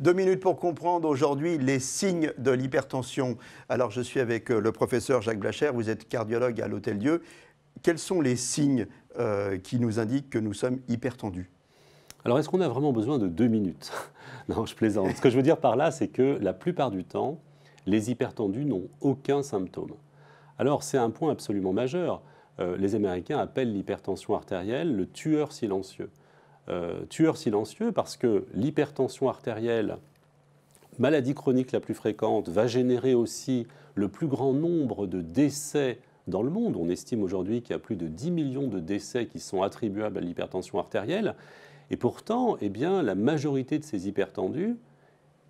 2 minutes pour comprendre aujourd'hui les signes de l'hypertension. Alors je suis avec le professeur Jacques Blacher, vous êtes cardiologue à l'Hôtel-Dieu. Quels sont les signes qui nous indiquent que nous sommes hypertendus? Alors, est-ce qu'on a vraiment besoin de 2 minutes? Non, je plaisante. Ce que je veux dire par là, c'est que la plupart du temps, les hypertendus n'ont aucun symptôme. Alors, c'est un point absolument majeur. Les Américains appellent l'hypertension artérielle le tueur silencieux. Tueur silencieux parce que l'hypertension artérielle, maladie chronique la plus fréquente, va générer aussi le plus grand nombre de décès dans le monde. On estime aujourd'hui qu'il y a plus de 10 millions de décès qui sont attribuables à l'hypertension artérielle. Et pourtant, eh bien, la majorité de ces hypertendus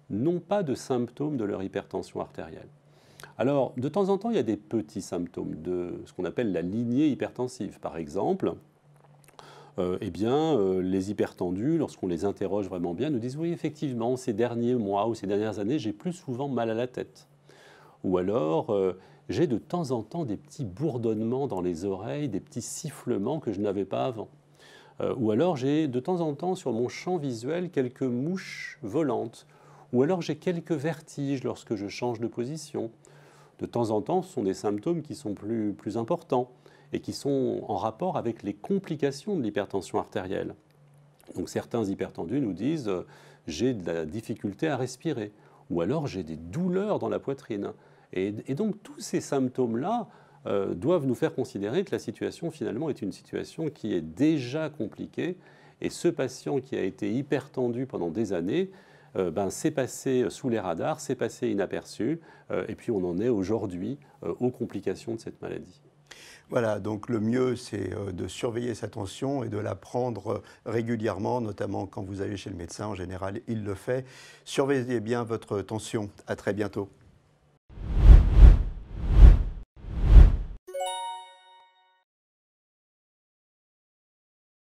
n'ont pas de symptômes de leur hypertension artérielle. Alors, de temps en temps, il y a des petits symptômes de ce qu'on appelle la lignée hypertensive. Par exemple, les hypertendus, lorsqu'on les interroge vraiment bien, nous disent « oui, effectivement, ces derniers mois ou ces dernières années, j'ai plus souvent mal à la tête ». Ou alors, j'ai de temps en temps des petits bourdonnements dans les oreilles, des petits sifflements que je n'avais pas avant. Ou alors j'ai de temps en temps sur mon champ visuel quelques mouches volantes. Ou alors j'ai quelques vertiges lorsque je change de position. De temps en temps, ce sont des symptômes qui sont plus importants et qui sont en rapport avec les complications de l'hypertension artérielle. Donc certains hypertendus nous disent j'ai de la difficulté à respirer. Ou alors j'ai des douleurs dans la poitrine. Et donc tous ces symptômes-là doivent nous faire considérer que la situation finalement est une situation qui est déjà compliquée et ce patient qui a été hypertendu pendant des années s'est passé sous les radars, s'est passé inaperçu et puis on en est aujourd'hui aux complications de cette maladie. Voilà, donc le mieux c'est de surveiller sa tension et de la prendre régulièrement, notamment quand vous allez chez le médecin, en général il le fait. Surveillez bien votre tension. À très bientôt.